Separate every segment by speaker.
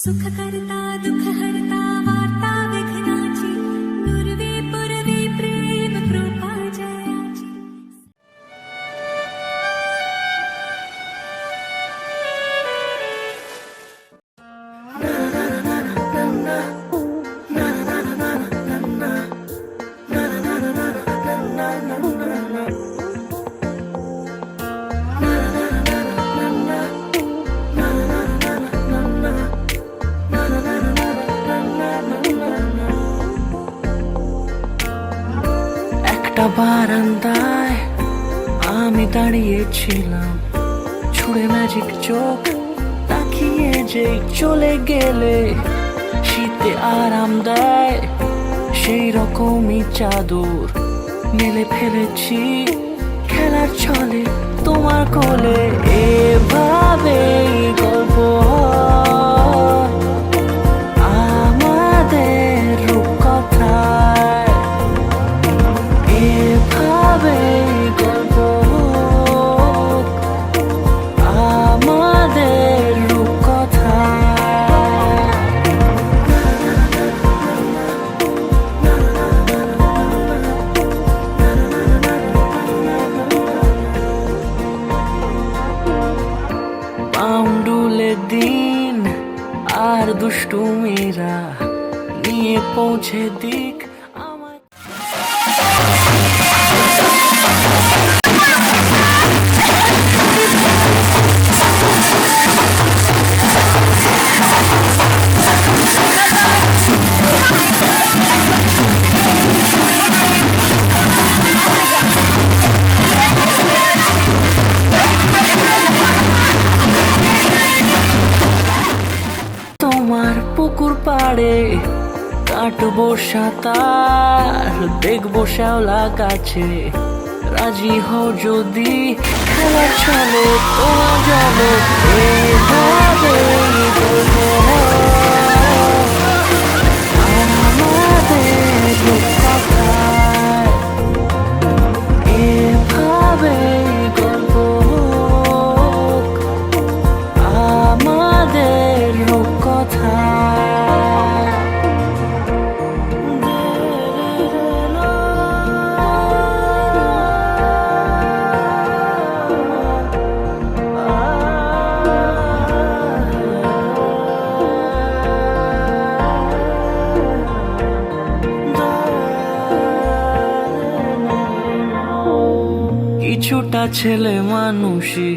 Speaker 1: सुख करता दुख हरता वार्ता विघ्नाची पूर्वी पूर्वी प्रेम कृपा जयाची।
Speaker 2: একটা বারান্দায় আমি দাঁড়িয়েছিলাম, ছুঁড়ে ম্যাজিক চোখ তাকিয়ে যে চলে গেলে শীতে আরাম দেয় সেই রকমই চাদর মেলে ফেলেছি খেলার ছলে তোমার কোলে। এভাবে গল্প হয় আমাদের রূপকথায়, এভাবে গল্প হোক আমাদের রূপকথায়। পাউন্ডুলে দিন আর দুষ্টুমিরা নিয়ে পৌঁছে দিক আমায়। তোমার পুকুর পাড়ে কাটবো সাঁতার, দেখবো শ্যাওলা গাছে, রাজি হও যদি খেলার ছলে তোমার জলে। এভাবে বলবো আমাদের রূপকথায়, এভাবে গল্প হোক আমাদের রূপকথায়। কিছুটা ছেলে মানুষই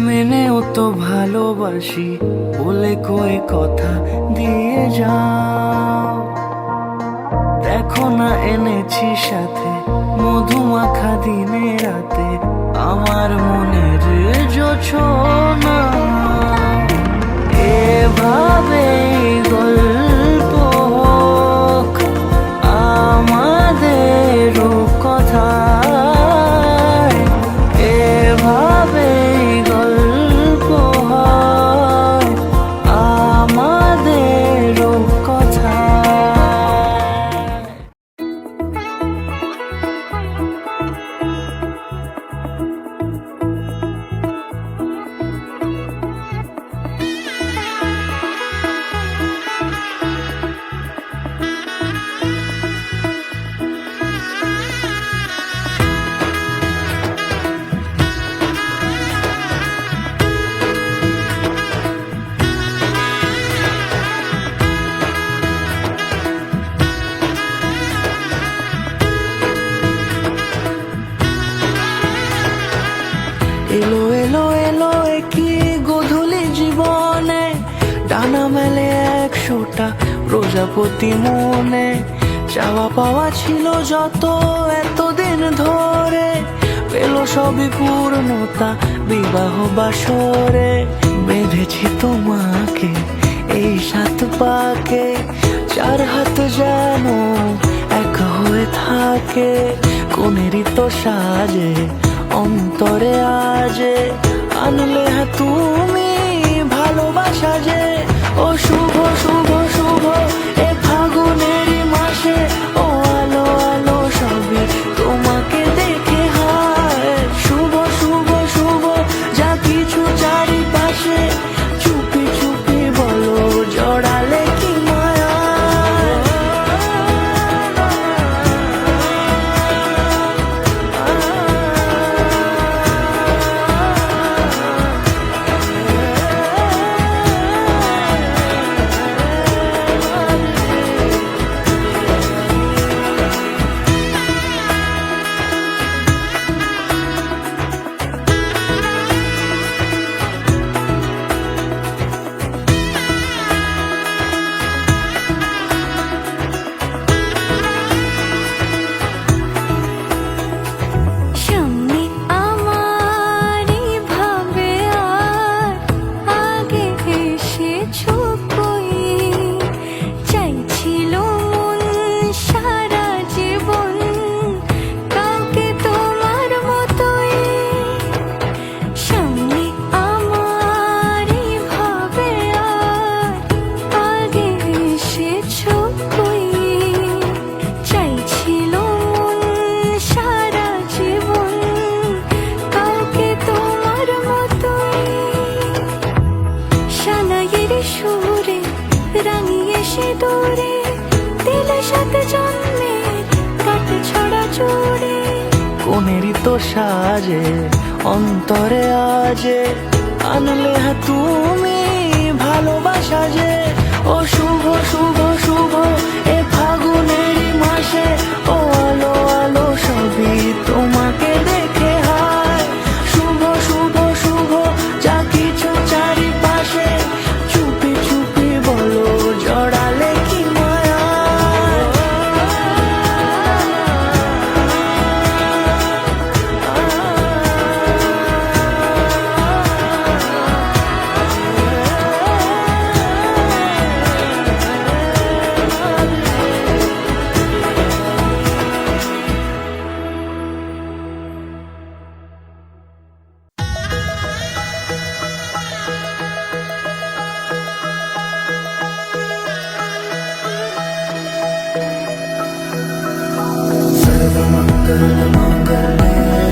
Speaker 2: মেনেও তো ভালোবাসি বলে কয়ে কথা দিয়ে যাও। দেখো না এনেছি সাথে মধুমাখা দিনে রাতে আমার মনের জোছনা। এভাবে গল্প হোক আমাদের রূপকথায়, এভাবে গল্প হয় আমাদের রূপকথায়। এলো এলো এলো কি গোধূলি জীবনে, ডানা মেলে 100টা প্রজাপতি মনে। চাওয়া পাওয়া ছিল যত এতদিন ধরে, পেল সবই পূর্ণতা বিবাহ বাসরে। বেঁধেছি তোমাকে এই 7 পাকে, 4 হাত যেন এক হয়ে থাকে। কোনেরই তো সাজে অন্তরে আজে আনলে তুমি ভালোবাসা যে। ও শুভ শুভ শুভ এ ফাগুনেরই মাসে, ও আলো আলো সবে তোমাকে দেখে হায়। শুভ শুভ শুভ যা কিছু চারিপাশে, চুপি চুপি বলো জড়া
Speaker 1: তোরে দিলে সাত জন্মের কাট ছড়া চুড়ে
Speaker 2: কোনেরই তো সাজে অন্তরে আজে আনলে হ্যাঁ তুমি ভালোবাসা যে ও শুভ শুভ শুভ এ ফাগুনেরই মাসে ও আলো আলো সবই তোমাকে দেখে হায় শুভ শুভ শুভ যা কিছু চারিপাশে চুপি চুপি বলো জড়ালে কি মায়া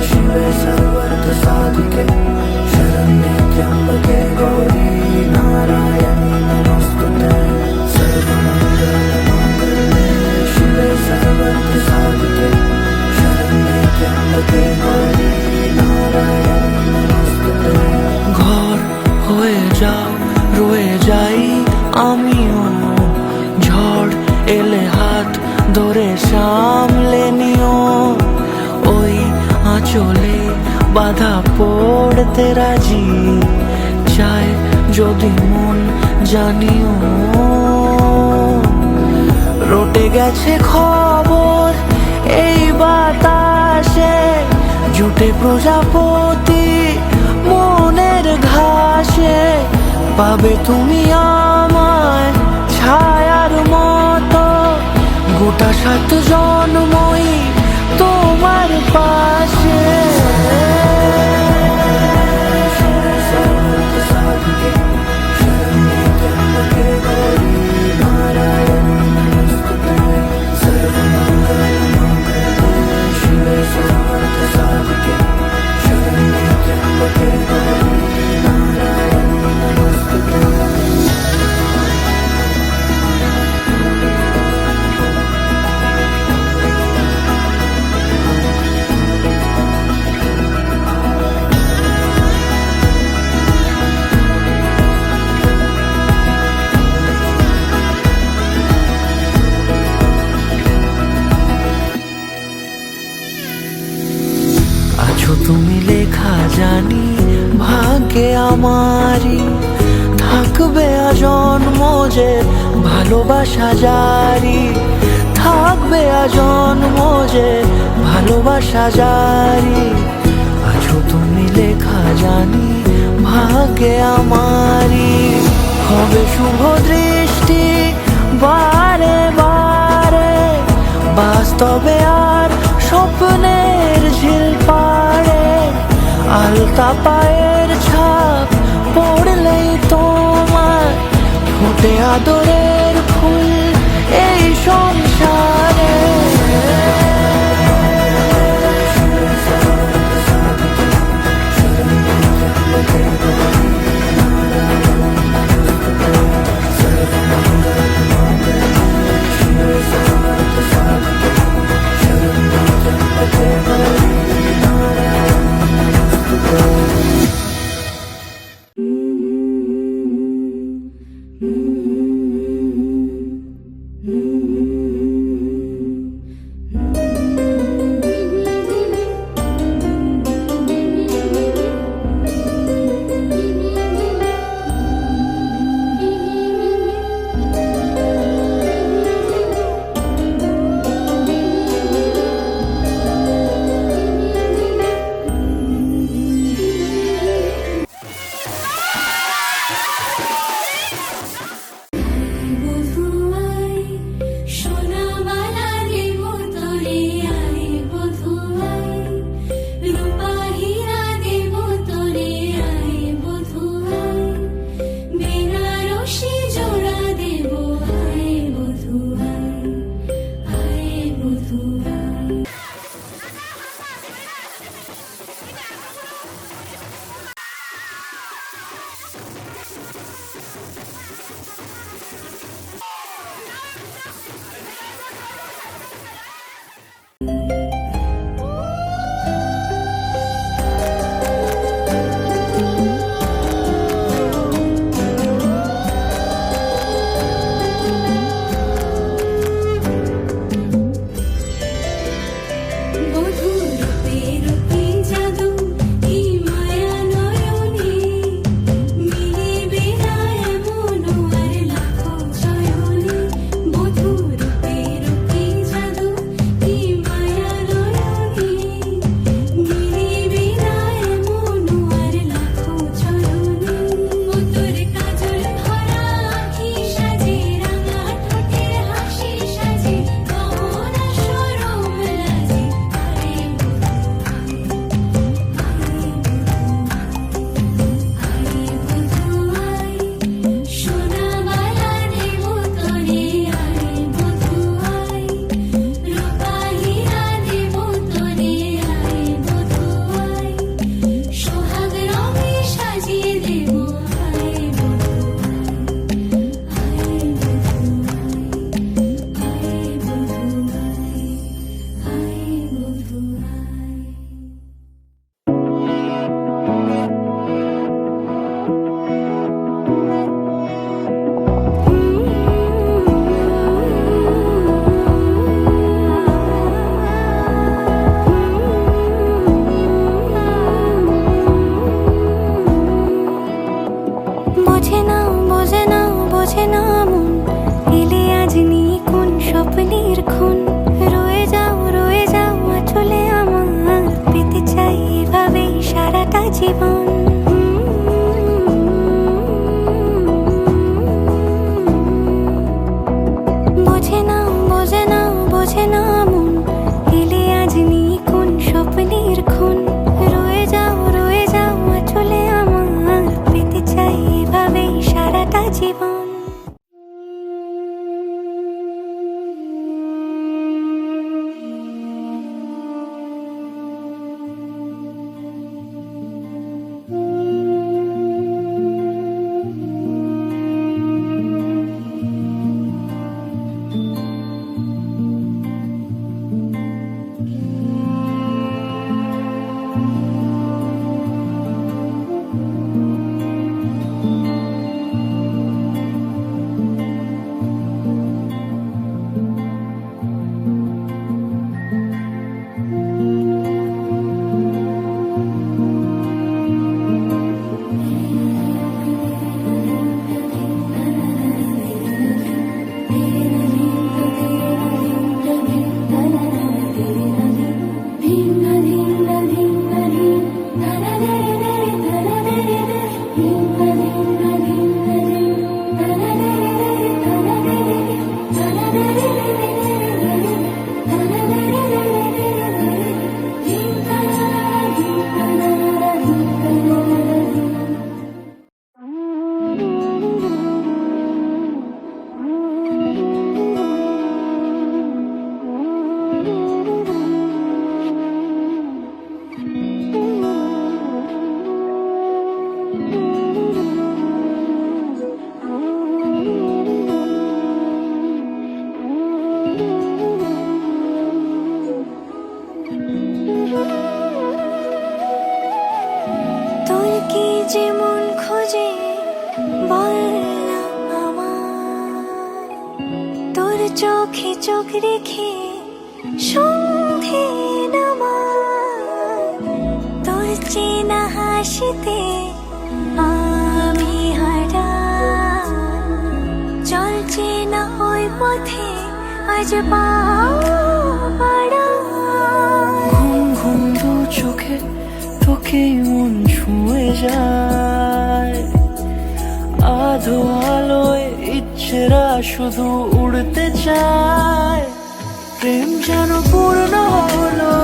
Speaker 2: शिवे सर्वर्थ साधिके शरण्ये त्र्यंबके गौरी नारायणी नमोस्तुते सर्वमंगलमांगल्ये शिवे सर्वर्थ साधिके शरण्ये त्र्यंबके गौरी नारायणी नमोस्तुते ঘর হয়ে যাও রয়ে যাই আমিও ঝড় এলে হাত ধরে সামলে নিও ওই আঁচলে বাধা পড়তে রাজি চায় যদি মন জানিও রটে গেছে খবর এই বাতাসে জুটে প্রজাপতি মনের ঘাসে পাবে তুমি আমায় ছায়ার মতো গোটা সাত জন্মই তোমার পাশে আছো তুমি লেখা জানি ভাগ্যে আমারই থাকবে আজন্ম যে ভালোবাসা জারি থাকবে আজন্ম যে ভালোবাসা জারি আছো তুমি লেখা জানি ভাগ্যে আমারই হবে শুভ দৃষ্টি বারে বারে বাস্তবে আর স্বপ্নের ঝিল পাড়ে আলতা পায়ের ছাপ পড়লেই তোমার ফোটে আদরের ফুল এই সংসারে
Speaker 1: Mm-hmm. বুঝে না মন এলে আজ কোন স্বপ্নের খুন রয়ে যাও চলে আমার পেতে চাই এভাবেই সারাটা জীবন। তোর কি যেমন খোঁজে বল না আমায়, তোর চোখে চোখ রেখে সন্ধে নামায়, তোর চেনা হাসিতে আমি হারাই, চল চেনা ওই পথে আজ পাও
Speaker 2: ঘুম ঘুম দু চোখে তোকেই মন ছুঁয়ে যায়, আধো আলোয় ইচ্ছেরা শুধু উড়তে চায়, প্রেম যেন পূর্ণ হলো,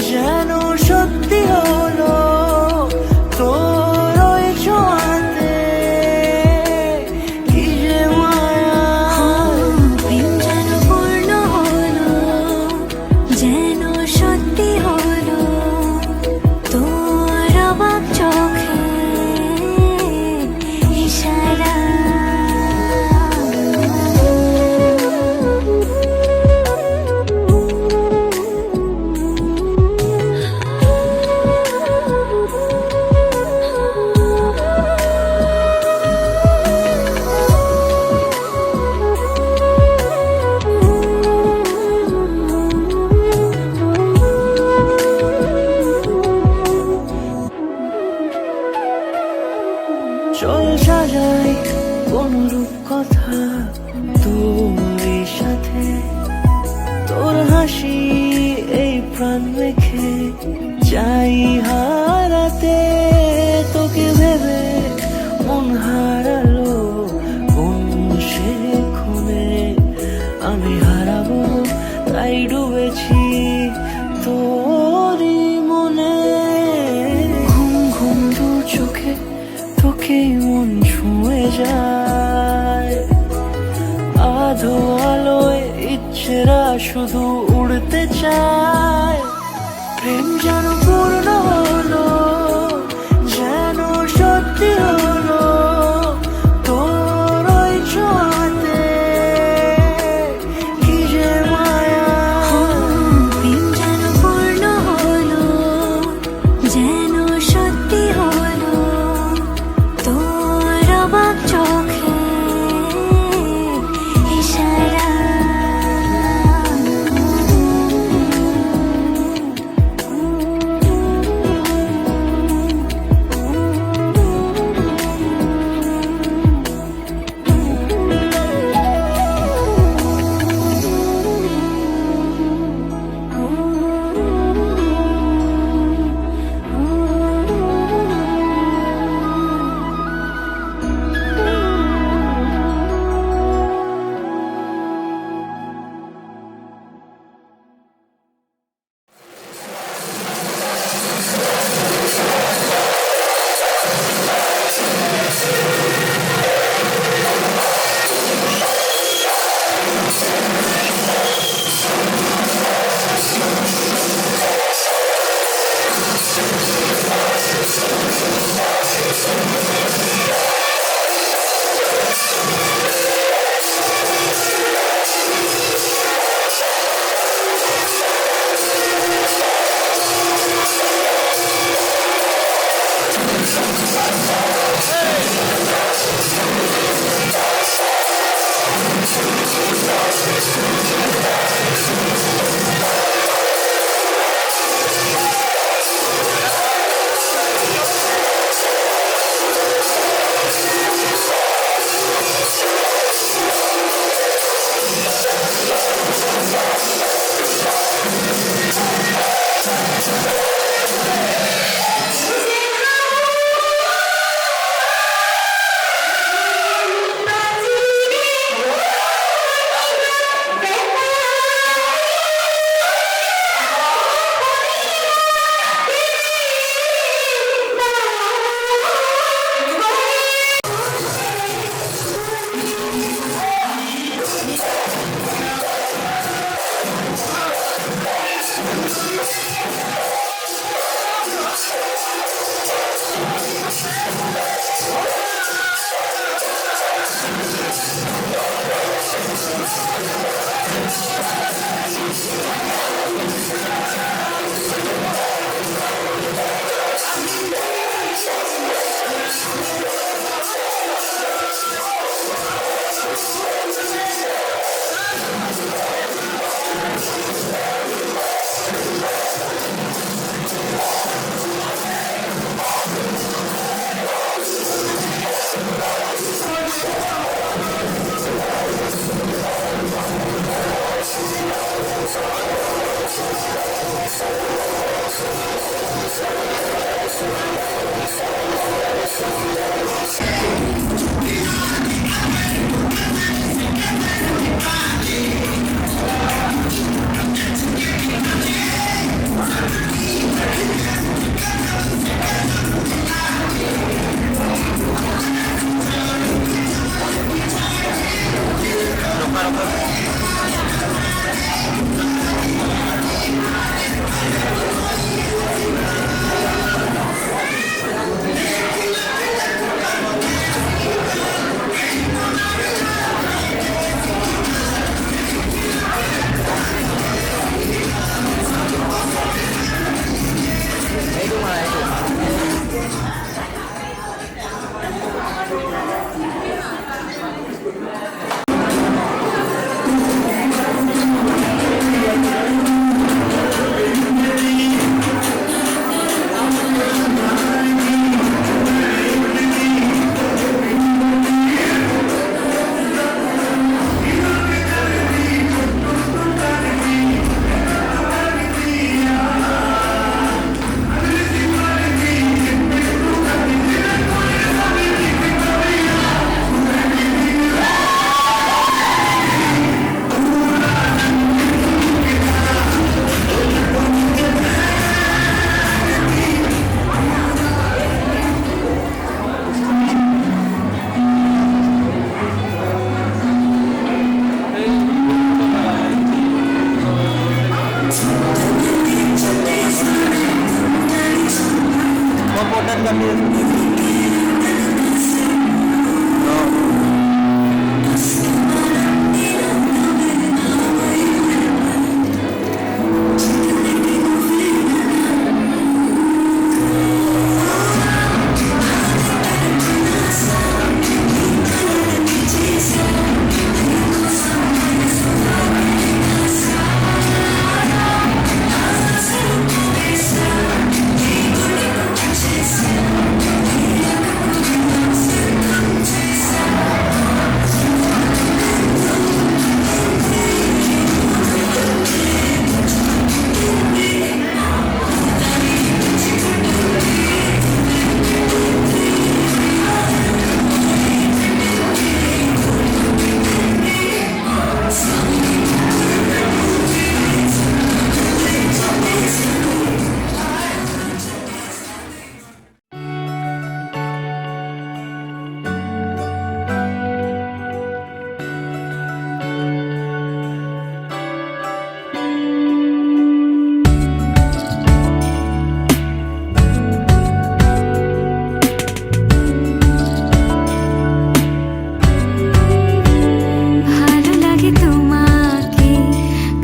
Speaker 2: যেন সত্যি হলো, তোর ওই ছোঁয়াতে কি যে মায়া।
Speaker 1: প্রেম যেন পূর্ণ হলো, যেন সত্যি হলো, তোর অবাক চোখে ইশারা।
Speaker 2: চল সাজাই কোন রূপ কথা তোর সাথে, তোর হাসি এই প্রাণ রেখে চাই হারাতে, তোকে ভেবে মন হারালো কোন সে খুনে, আমি হারাবো তাই ডুবেছি তোরই মনে। ঘুম ঘুম দু চোখে তোকেই মন ছুঁয়ে যায়, আধো আলোয় ইচ্ছেরা শুধু উড়তে চায়, প্রেম যেন পূর্ণ হলো, যেন সত্যি হলো, তোর ওই ছোঁয়াতে কি যে মায়া।
Speaker 1: প্রেম যেন পূর্ণ হলো, যেন সত্যি হলো, তোর অবাক চোখে ইশারা।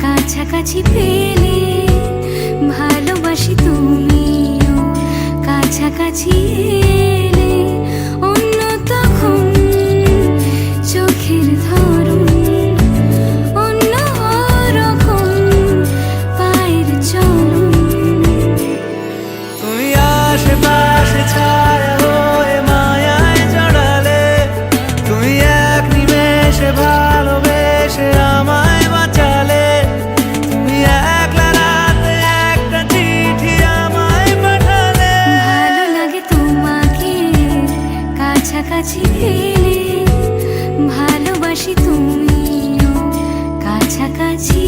Speaker 1: কাছাকাছি পেলে ভালোবাসি, তুমিও কাছাকাছি এলে অন্য তখন চোখের ধরন অন্য রকম পায়ের চরণ।
Speaker 2: তুমি আশেপাশে ছায়া হয়ে মায়ায় জড়ালে, তুমি এক নিমেষে ভালোবেসে আমায় বাঁচালে। তুমি একলা রাতে একটা চিঠি আমায় পাঠালে।
Speaker 1: ভালো লাগে তোমাকে কাছাকাছি পেলে, ভালোবাসি তুমিও কাছাকাছি